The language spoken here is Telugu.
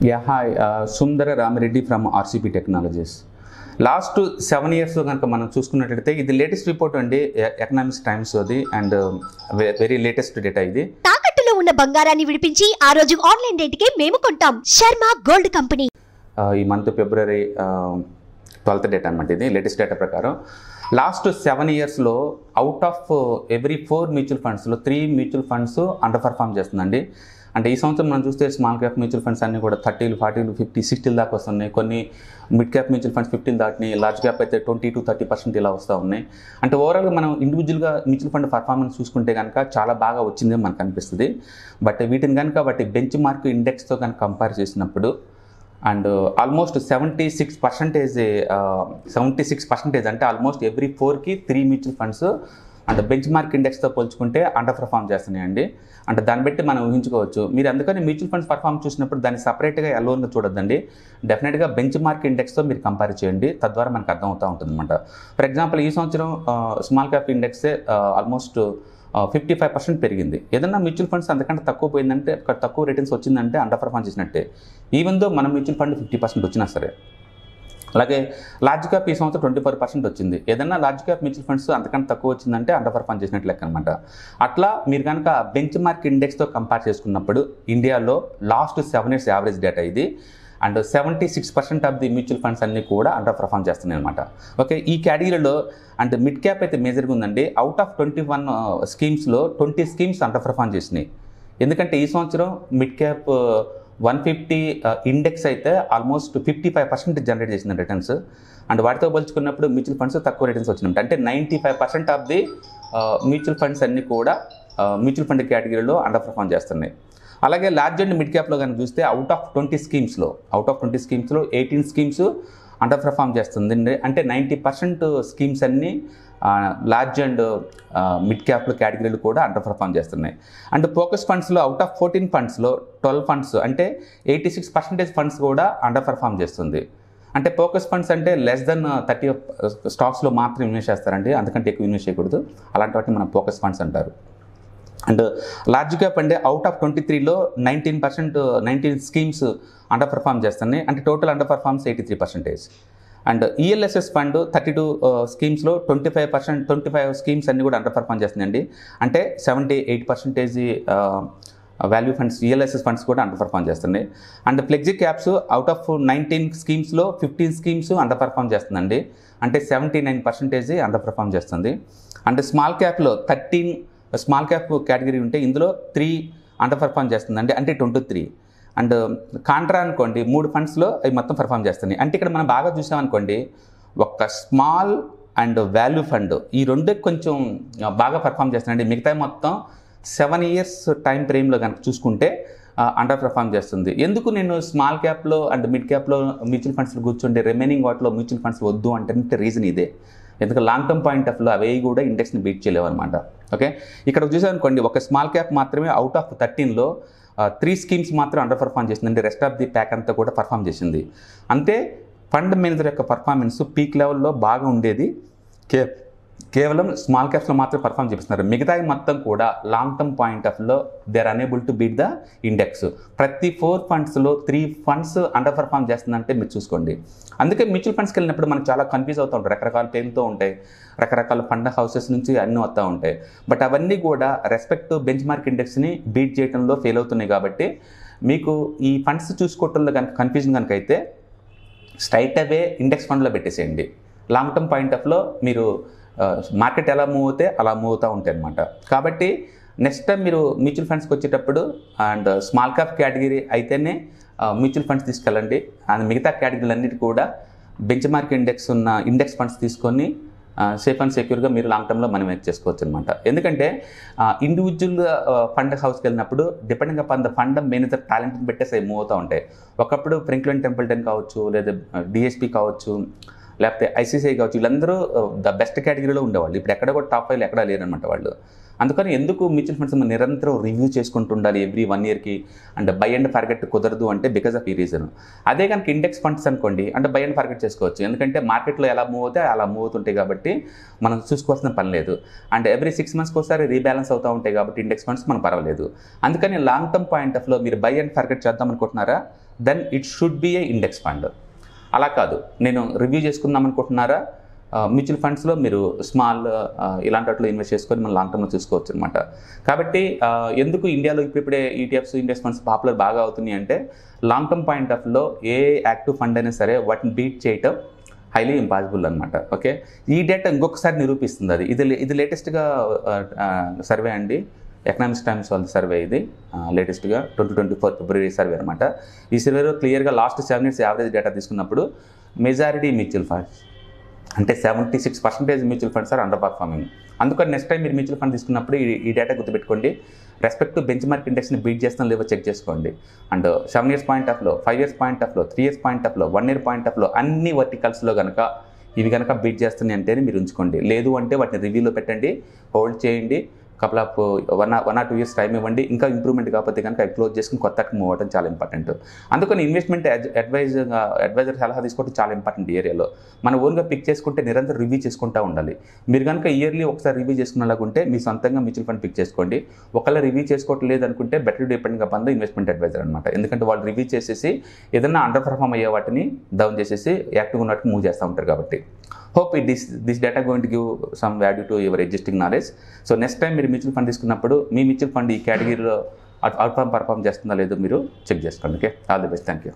Yeah, hi, Sundara Ramireddy from RCP Technologies. Last 7 ఇయర్స్లో కనుక మనం చూసుకున్నట్లయితే ఇది లేటెస్ట్ రిపోర్ట్ అండి, ఎకనామిక్స్ టైమ్స్ అది, అండ్ వెరీ లేటెస్ట్ డేటా ఇది. తాకట్టులో ఉన్న బంగారాన్ని విడిపించి ఆ రోజు ఆన్లైన్ రేటుకే మేము కొంటాం. Sharma gold company. ఈ మంత్ ఫిబ్రవరి 12th డేటా అనమాట. ఇది లేటెస్ట్ డేటా ప్రకారం లాస్ట్ 7 ఇయర్స్లో అవుట్ ఆఫ్ ఎవ్రీ 4 మ్యూచువల్ ఫండ్స్లో 3 మ్యూచువల్ ఫండ్స్ అండర్ పర్ఫామ్ చేస్తుందండి. అంటే ఈ సంవత్సరం మనం చూస్తే స్మాల్ క్యాప్ మ్యూచువల్ ఫండ్స్ అన్నీ కూడా 30, 40, 50, 60 దాకా వస్తున్నాయి. కొన్ని మిడ్ క్యాప్ మ్యూచువల్ ఫండ్స్ 15 దాటిని, లార్జ్ క్యాప్ అయితే 20 to 30% ఇలా వస్తూ ఉన్నాయి. అంటే ఓవరాల్గా మనం ఇండివిజువల్గా మ్యూచువల్ ఫండ్ పర్ఫార్మెన్స్ చూసుకుంటే కనుక చాలా బాగా వచ్చిందని మనకు అనిపిస్తుంది. బట్ వీటిని కనుక వాటి బెంచ్ మార్క్ ఇండెక్స్తో కనుక కంపేర్ చేసినప్పుడు అండ్ ఆల్మోస్ట్ 76% అంటే ఆల్మోస్ట్ ఎవ్రీ 4కి 3 మ్యూచువల్ ఫండ్స్ అంటే బెంచ్ మార్క్ ఇండెక్స్తో పోల్చుకుంటే అండర్ పర్ఫామ్ చేస్తున్నాయండి. అంటే దాన్ని బట్టి మనం ఊహించుకోవచ్చు. మీరు అందుకని మ్యూచువల్ ఫండ్స్ పర్ఫామ్ చూసినప్పుడు దాన్ని సపరేట్గా ఎలోన్గా చూడొద్దండి. డెఫినెట్గా బెంచ్ మార్క్ ఇండెక్స్తో మీరు కంపేర్ చేయండి, తద్వారా మనకు అర్థమవుతూ ఉంటుంది అనమాట. ఫర్ ఎగ్జాంపుల్ ఈ సంవత్సరం స్మాల్ క్యాప్ ఇండెక్సే ఆల్మోస్ట్ 55% పెరిగింది. ఏదన్నా మ్యూచువల్ ఫండ్స్ అంతకంటే తక్కువ పోయిందంటే, తక్కువ రేటింగ్స్ వచ్చిందంటే అండర్ పర్ఫామ్ చేసినట్టే, ఈవెన్ దో మన మ్యూచువల్ ఫండ్ 50% వచ్చినా సరే. అలాగే లార్జ్ క్యాప్ ఈ సంవత్సరం 24% వచ్చింది. ఏదన్నా లార్జ్ క్యాప్ మ్యూచువల్ ఫండ్స్ అంతకంటే తక్కువ వచ్చిందంటే అండర్ పర్ఫామ్ చేసినట్లు లెక్క అనమాట. అట్లా మీరు కనుక బెంచ్ మార్క్ ఇండెక్స్తో కంపేర్ చేసుకున్నప్పుడు ఇండియాలో లాస్ట్ 7 years యావరేజ్ డేటా ఇది. And 76% of the mutual funds అన్నీ కూడా అండర్ పర్ఫామ్ చేస్తున్నాయి అనమాట. ఓకే, ఈ కేటగిరీలో అంటే మిడ్ క్యాప్ అయితే మేజర్గా ఉందండి. Out of 21 స్కీమ్స్లో 20 schemes under perform చేసినాయి. ఎందుకంటే ఈ సంవత్సరం మిడ్ క్యాప్ 150 ఇండెక్స్ అయితే ఆల్మోస్ట్ 55% జనరేట్ చేసిన రిటర్న్స్. అండ్ వాటితో పోల్చుకున్నప్పుడు మ్యూచువల్ ఫండ్స్ తక్కువ రిటర్న్స్ వచ్చినట్టు. అంటే 95% ఆఫ్ ది మ్యూచువల్ ఫండ్స్ అన్నీ కూడా మ్యూచువల్ ఫండ్ కేటగిరీలో అండర్ పర్ఫామ్ చేస్తున్నాయి. అలాగే లార్జ్ అండ్ మిడ్ క్యాప్లో కనుక చూస్తే out of 20 స్కీమ్స్లో 18 schemes under perform చేస్తుంది. అంటే 90% స్కీమ్స్ అన్నీ లార్జ్ అండ్ మిడ్ క్యాప్ల కేటగిరీలు కూడా అండర్ పర్ఫామ్ చేస్తున్నాయి. అండ్ ఫోకస్ ఫండ్స్లో అవుట్ ఆఫ్ 14 ఫండ్స్లో 12 ఫండ్స్ అంటే 86% ఫండ్స్ కూడా అండర్ పర్ఫామ్ చేస్తుంది. అంటే ఫోకస్ ఫండ్స్ అంటే లెస్ దెన్ 30 స్టాక్స్లో మాత్రం ఇన్వెస్ట్ చేస్తారండి, అందుకంటే ఎక్కువ ఇన్వెస్ట్ చేయకూడదు. అలాంటి వాటిని మనం ఫోకస్ ఫండ్స్ అంటారు. అండ్ లార్జ్ క్యాప్ అంటే అవుట్ ఆఫ్ 23లో 19 స్కీమ్స్ అండర్ పర్ఫామ్ చేస్తున్నాయి. అంటే total under performs 83%. And ELSS fund 32 స్కీమ్స్లో 25 స్కీమ్స్ అన్నీ కూడా అండర్ పర్ఫామ్ చేస్తున్నాయండి. అంటే 78% వాల్యూ ఫండ్స్ ఈఎల్ఎస్ఎస్ ఫండ్స్ కూడా అండర్ పర్ఫామ్ చేస్తున్నాయి. And flexi caps out of 19 స్కీమ్స్లో 15 స్కీమ్స్ అండర్ పర్ఫామ్ చేస్తుందండి. అంటే 79% అండర్ పర్ఫామ్ చేస్తుంది. అండ్ స్మాల్ క్యాప్లో 13 స్మాల్ క్యాప్ కేటగిరీ ఉంటే ఇందులో 3 అండర్ పర్ఫామ్ చేస్తుందండి. అంటే 23. అండ్ కాంట్రా అనుకోండి 3 ఫండ్స్లో అవి మొత్తం పర్ఫామ్ చేస్తున్నాయి. అంటే ఇక్కడ మనం బాగా చూసామనుకోండి, ఒక స్మాల్ అండ్ వాల్యూ ఫండ్ ఈ రెండే కొంచెం బాగా పర్ఫామ్ చేస్తున్నాయండి. మిగతా మొత్తం 7 years టైం ఫ్రేమ్లో కనుక చూసుకుంటే అండర్ పర్ఫామ్ చేస్తుంది. ఎందుకు నేను స్మాల్ క్యాప్లో అండ్ మిడ్ క్యాప్లో మ్యూచువల్ ఫండ్స్లో కూర్చుంటే రిమైనింగ్ వాటిలో మ్యూచువల్ ఫండ్స్ వద్దు అంటే రీజన్ ఇదే. ఎందుకంటే లాంగ్ టర్మ్ పాయింట్ ఆఫ్ వ్యూలో అవి కూడా ఇండెక్స్ని బీట్ చేయలేవు అనమాట. ఓకే, ఇక్కడ చూసామనుకోండి ఒక స్మాల్ క్యాప్ మాత్రమే అవుట్ ఆఫ్ 13లో 3 స్కీమ్స్ మాత్రం అండర్ పర్ఫామ్ చేసిందండి. రెస్ట్ ఆఫ్ ది ప్యాక్ అంతా కూడా పర్ఫామ్ చేసింది. అంతే ఫండ్ మేనేజర్ యొక్క పర్ఫార్మెన్స్ పీక్ లెవెల్లో బాగా ఉండేది కేవలం స్మాల్ క్యాప్స్లో మాత్రం పర్ఫామ్ చేస్తున్నారు. మిగతాయి మొత్తం కూడా లాంగ్ టర్మ్ పాయింట్ ఆఫ్ వ్యూలో they are unable to beat the index. ప్రతి 4 ఫండ్స్లో 3 ఫండ్స్ అండర్ పర్ఫామ్ చేస్తుందంటే మీరు చూసుకోండి. అందుకే మ్యూచువల్ ఫండ్స్కి వెళ్ళినప్పుడు మనకు చాలా కన్ఫ్యూజ్ అవుతూ ఉంటాయి. రకరకాల పేరుతో ఉంటాయి, రకరకాల ఫండ్ హౌసెస్ నుంచి అన్నీ వస్తూ ఉంటాయి. బట్ అవన్నీ కూడా రెస్పెక్ట్ బెంచ్ మార్క్ ఇండెక్స్ని బీట్ చేయడంలో ఫెయిల్ అవుతున్నాయి. కాబట్టి మీకు ఈ ఫండ్స్ చూసుకోవటంలో కనుక కన్ఫ్యూజన్ కనుక అయితే స్ట్రైట్ అవే ఇండెక్స్ ఫండ్లో పెట్టేసేయండి. లాంగ్ టర్మ్ పాయింట్ ఆఫ్లో మీరు మార్కెట్ ఎలా మూవ్ అవుతే అలా మూవ్ అవుతూ ఉంటాయి అన్నమాట. కాబట్టి నెక్స్ట్ టైం మీరు మ్యూచువల్ ఫండ్స్కి వచ్చేటప్పుడు అండ్ స్మాల్ క్యాప్ కేటగిరీ అయితేనే మ్యూచువల్ ఫండ్స్ తీసుకెళ్ళండి. అండ్ మిగతా కేటగిరీలు అన్నిటి కూడా బెంచ్ మార్క్ ఇండెక్స్ ఉన్న ఇండెక్స్ ఫండ్స్ తీసుకొని సేఫ్ అండ్ సెక్యూర్గా మీరు లాంగ్ టర్మ్లో మనీ మేక్ చేసుకోవచ్చు అనమాట. ఎందుకంటే ఇండివిజువల్ ఫండ్ హౌస్కి వెళ్ళినప్పుడు depending upon the fund manager టాలెంట్ని పెట్టేసి మూవ్ అవుతూ ఉంటాయి. ఒకప్పుడు ఫ్రాంక్లిన్ టెంపుల్టన్ కావచ్చు, లేదా డిఎస్పీ కావచ్చు, లేకపోతే ఐసీసీఐ కావచ్చు, వీళ్ళందరూ ద బెస్ట్ కేటగిరీలో ఉండేవాళ్ళు. ఇప్పుడు ఎక్కడ కూడా టాప్ 5 ఎక్కడా లేరనమాట వాళ్ళు. అందుకని ఎందుకు మ్యూచువల్ ఫండ్స్ నిరంతరం రివ్యూ చేసుకుంటూ ఉండాలి ఎవ్రీ 1 yearకి. అండ్ బై అండ్ ఫర్గెట్ కుదరదు అంటే బికాస్ ఆఫ్ ఈ రీజన్. అదే కనుక ఇండెక్స్ ఫండ్స్ అనుకోండి అంటే బై అండ్ ఫర్గెట్ చేసుకోవచ్చు. ఎందుకంటే మార్కెట్లో ఎలా మూవ్ అవుతాయి అలా మూవ్ అవుతుంటాయి కాబట్టి మనం చూసుకోవాల్సిన పని లేదు. అండ్ ఎవ్రీ 6 monthsకి ఒకసారి రీబ్యాలెన్స్ అవుతూ ఉంటాయి కాబట్టి ఇండెక్స్ ఫండ్స్ మనం పర్వాలేదు. అందుకని లాంగ్ టర్మ్ పాయింట్ ఆఫ్లో మీరు బై అండ్ ఫర్గెట్ చేద్దాం అనుకుంటున్నారా, then it should be a index fund. అలా కాదు, నేను రివ్యూ చేసుకుందాం అనుకుంటున్నారా, మ్యూచువల్ ఫండ్స్లో మీరు స్మాల్ ఇలాంటి వాటిలో ఇన్వెస్ట్ చేసుకొని మనం లాంగ్ టర్మ్లో చూసుకోవచ్చు అనమాట. కాబట్టి ఎందుకు ఇండియాలో ఇప్పుడిప్పుడే ఈటీఎఫ్స్ ఇండెక్స్ ఫండ్స్ పాపులర్ బాగా అవుతున్నాయి అంటే, లాంగ్ టర్మ్ పాయింట్ ఆఫ్ వ్యూలో ఏ యాక్టివ్ ఫండ్ అయినా సరే వాటిని బీట్ చేయటం హైలీ ఇంపాసిబుల్ అనమాట. ఓకే, ఈ డేటా ఇంకొకసారి నిరూపిస్తుంది. అది ఇది లేటెస్ట్గా సర్వే అండి, ఎకనామిక్స్ టైమ్స్ వాళ్ళ సర్వే, ఇది లేటెస్ట్గా 2024 ఫిబ్రవరి సర్వే అనమాట. ఈ సర్వేలో క్లియర్గా లాస్ట్ 7 years యావరేజ్ డేటా తీసుకున్నప్పుడు మెజారిటీ మ్యూచువల్ ఫండ్స్ అంటే 76% mutual funds are under performing. అందుకని నెక్స్ట్ టైం మీరు మ్యూచువల్ ఫండ్ తీసుకున్నప్పుడు ఈ డేటా గుర్తుపెట్టుకోండి. రెస్పెక్ట్ టు బెంచ్ మార్క్ ఇండెక్స్ని బీట్ చేస్తాం లేవో చెక్ చేసుకోండి. అండ్ 7 years పాయింట్ ఆఫ్ లో, 5 years పాయింట్ ఆఫ్ లో, 3 years పాయింట్ ఆఫ్ లో, 1 year పాయింట్ ఆఫ్ లో అన్ని వర్టికల్స్లో కనుక ఇవి కనుక బీట్ చేస్తున్నాయి అంటేనే మీరు ఉంచుకోండి. లేదు అంటే వాటిని రివ్యూలో పెట్టండి, హోల్డ్ చేయండి, couple of 1 or 2 years time ఇవ్వండి. ఇంకా ఇంప్రూవ్మెంట్ కాకపోతే కనుక అవి క్లోజ్ చేసుకుని కొత్తకి మూవ్ అవ్వడం చాలా ఇంపార్టెంట్. అందుకని ఇన్వెస్ట్మెంట్ అడ్వైజర్ సలహా తీసుకోవడం చాలా ఇంపార్టెంట్. ఏరియాలో మన ఓన్గా పిక్ చేసుకుంటే నిరంతరం రివ్యూ చేసుకుంటూ ఉండాలి. మీరు కనుక ఇయర్లీ ఒకసారి రివ్యూ చేసుకునేలాగుంటే మీ సొంతంగా మ్యూచువల్ ఫండ్ పిక్ చేసుకోండి. ఒకవేళ రివ్యూ చేసుకోవట్లేదు లేదనుకుంటే better depending upon the investment advisor అనమాట. ఎందుకంటే వాళ్ళు రివ్యూ చేసేసి ఏదైనా అండర్ పర్ఫార్మ్ అయ్యే వాటిని డౌన్ చేసేసి యాక్టివ్గా ఉన్నట్టు మూవ్ చేస్తూ ఉంటారు. కాబట్టి hope this data going to give some value to your existing knowledge. So next time మీరు మ్యూచువల్ ఫండ్ తీసుకున్నప్పుడు మీ మ్యూచువల్ ఫండ్ ఈ కేటగిరీలో అవుట్ పర్ఫార్మ్ చేస్తుందా లేదో మీరు చెక్ చేసుకోండి. Okay, all the best, thank you.